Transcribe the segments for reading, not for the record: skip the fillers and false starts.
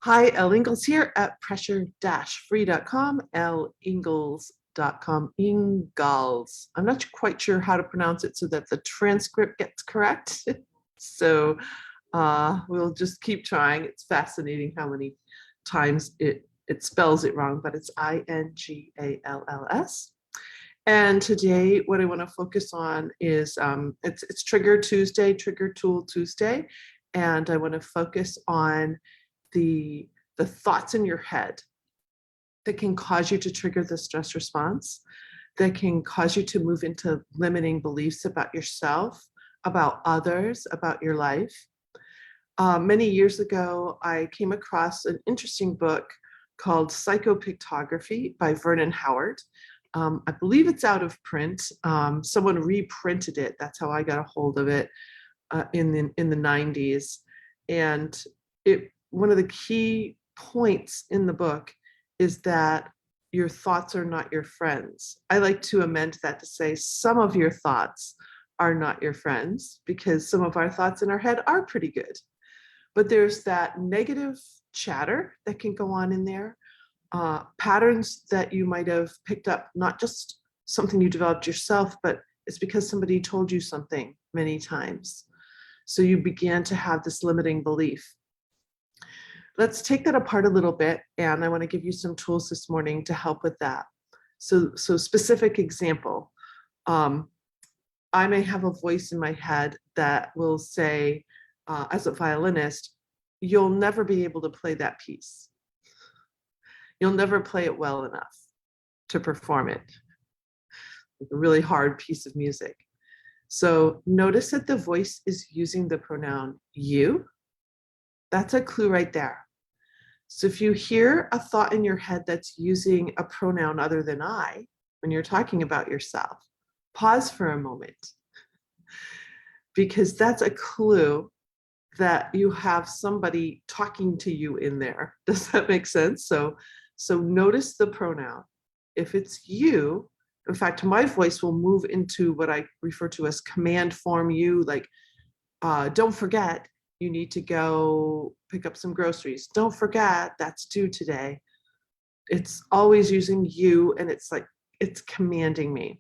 Hi, Elle Ingalls here at pressure-free.com, elleingles.com, Ingalls. I'm not quite sure how to pronounce it so that the transcript gets correct. So we'll just keep trying. It's fascinating how many times it spells it wrong, but it's Ingalls. And today, what I want to focus on is it's Trigger Tuesday, Trigger Tool Tuesday, and I want to focus on the thoughts in your head that can cause you to trigger the stress response, that can cause you to move into limiting beliefs about yourself, about others, about your life. Many years ago, I came across an interesting book called Psychopictography by Vernon Howard. I believe it's out of print. Someone reprinted it. That's how I got a hold of it in the 90s. And one of the key points in the book is that your thoughts are not your friends. I like to amend that to say some of your thoughts are not your friends, because some of our thoughts in our head are pretty good. But there's that negative chatter that can go on in there, patterns that you might have picked up, not just something you developed yourself, but it's because somebody told you something many times. So you began to have this limiting belief. Let's take that apart a little bit, and I want to give you some tools this morning to help with that. So specific example, I may have a voice in my head that will say, as a violinist, you'll never be able to play that piece. You'll never play it well enough to perform it. Like a really hard piece of music. So notice that the voice is using the pronoun you. That's a clue right there. So if you hear a thought in your head that's using a pronoun other than I, when you're talking about yourself, pause for a moment, because that's a clue that you have somebody talking to you in there. Does that make sense? So notice the pronoun. If it's you, in fact, my voice will move into what I refer to as command form you, like, don't forget, you need to go pick up some groceries. Don't forget, that's due today. It's always using you, and it's like, it's commanding me.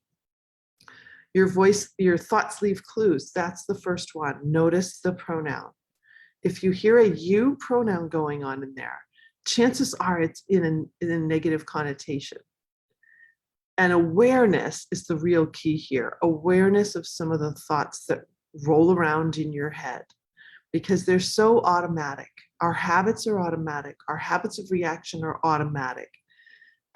Your voice, your thoughts leave clues. That's the first one. Notice the pronoun. If you hear a you pronoun going on in there, chances are it's in a negative connotation. And awareness is the real key here. Awareness of some of the thoughts that roll around in your head, because they're so automatic. Our habits are automatic. Our habits of reaction are automatic.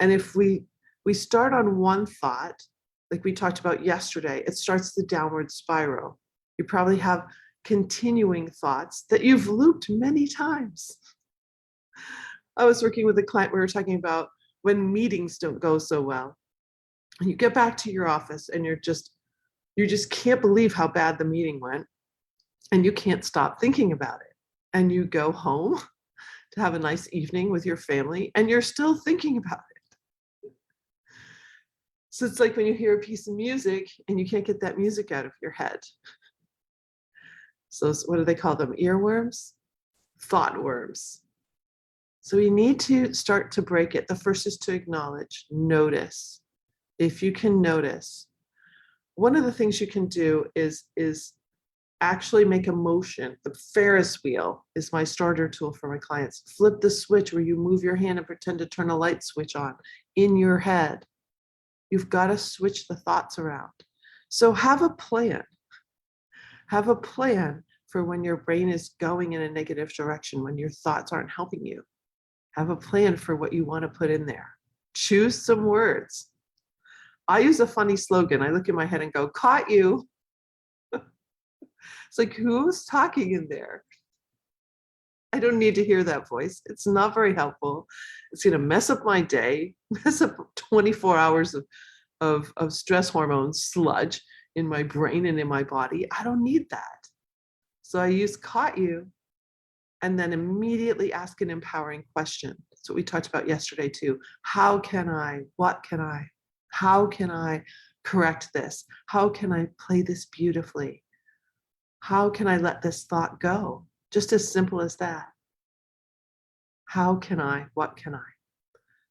And if we start on one thought, like we talked about yesterday, it starts the downward spiral. You probably have continuing thoughts that you've looped many times. I was working with a client, we were talking about when meetings don't go so well. And you get back to your office and you just can't believe how bad the meeting went. And you can't stop thinking about it. And you go home to have a nice evening with your family, and you're still thinking about it. So it's like when you hear a piece of music and you can't get that music out of your head. So what do they call them? Earworms? Thought worms. So we need to start to break it. The first is to acknowledge, notice. If you can notice, one of the things you can do is actually make a motion. The Ferris wheel is my starter tool for my clients. Flip the switch where you move your hand and pretend to turn a light switch on in your head. You've got to switch the thoughts around. So have a plan. Have a plan for when your brain is going in a negative direction, when your thoughts aren't helping you. Have a plan for what you want to put in there. Choose some words. I use a funny slogan. I look in my head and go, caught you. It's like, who's talking in there? I don't need to hear that voice. It's not very helpful. It's going to mess up my day, mess up 24 hours of stress hormone sludge in my brain and in my body. I don't need that. So I use caught you, and then immediately ask an empowering question. That's what we talked about yesterday too. How can I, what can I, how can I correct this? How can I play this beautifully? How can I let this thought go? Just as simple as that. How can I? What can I?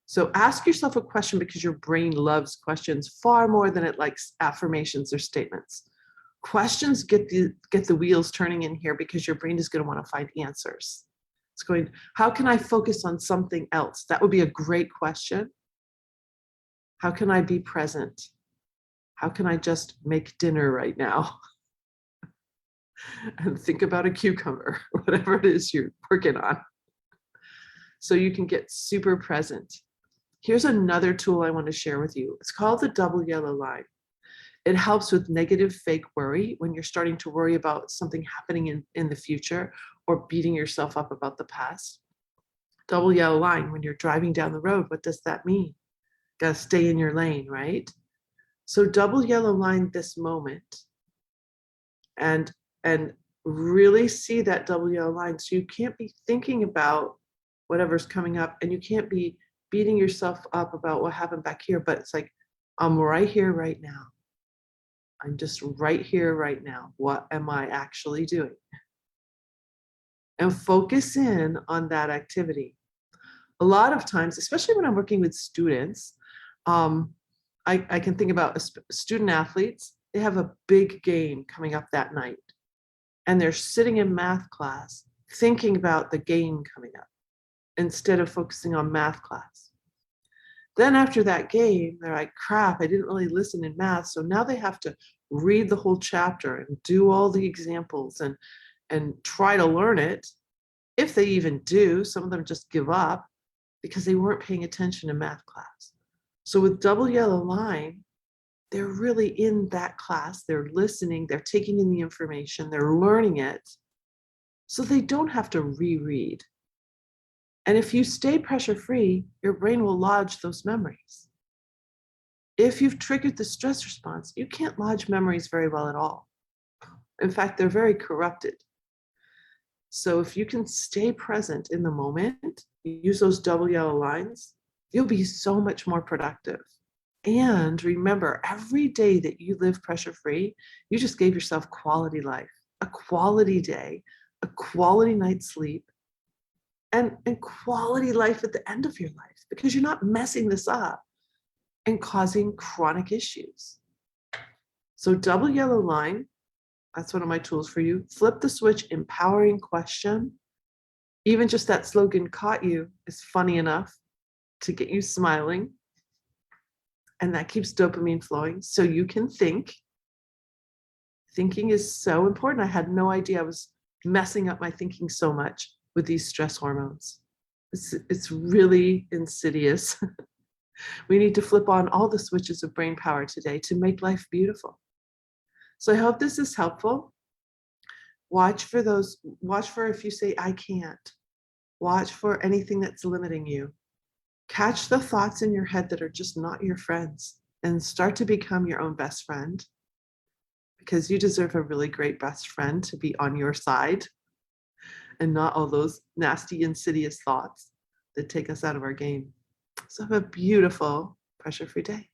So ask yourself a question, because your brain loves questions far more than it likes affirmations or statements. Questions get the wheels turning in here, because your brain is going to want to find answers. It's going, how can I focus on something else? That would be a great question. How can I be present? How can I just make dinner right now? And think about a cucumber, whatever it is you're working on. So you can get super present. Here's another tool I want to share with you. It's called the double yellow line. It helps with negative fake worry when you're starting to worry about something happening in the future, or beating yourself up about the past. Double yellow line, when you're driving down the road, what does that mean? Got to stay in your lane, right? So double yellow line this moment, and really see that double yellow line. So you can't be thinking about whatever's coming up, and you can't be beating yourself up about what happened back here, but it's like, I'm right here, right now. I'm just right here, right now. What am I actually doing? And focus in on that activity. A lot of times, especially when I'm working with students, I can think about student athletes. They have a big game coming up that night, and they're sitting in math class thinking about the game coming up instead of focusing on math class. Then after that game, they're like, crap, I didn't really listen in math. So now they have to read the whole chapter and do all the examples and try to learn it. If they even do, some of them just give up because they weren't paying attention in math class. So with double yellow line, they're really in that class, they're listening, they're taking in the information, they're learning it, so they don't have to reread. And if you stay pressure-free, your brain will lodge those memories. If you've triggered the stress response, you can't lodge memories very well at all. In fact, they're very corrupted. So if you can stay present in the moment, use those double yellow lines, you'll be so much more productive. And remember, every day that you live pressure-free, you just gave yourself quality life, a quality day, a quality night's sleep, and quality life at the end of your life, because you're not messing this up and causing chronic issues. So double yellow line, that's one of my tools for you. Flip the switch, empowering question. Even just that slogan, caught you, is funny enough to get you smiling. And that keeps dopamine flowing so you can think. Thinking is so important. I had no idea I was messing up my thinking so much with these stress hormones. It's really insidious. We need to flip on all the switches of brain power today to make life beautiful. So I hope this is helpful. Watch for if you say, I can't. Watch for anything that's limiting you. Catch the thoughts in your head that are just not your friends, and start to become your own best friend, because you deserve a really great best friend to be on your side, and not all those nasty, insidious thoughts that take us out of our game. So have a beautiful pressure-free day.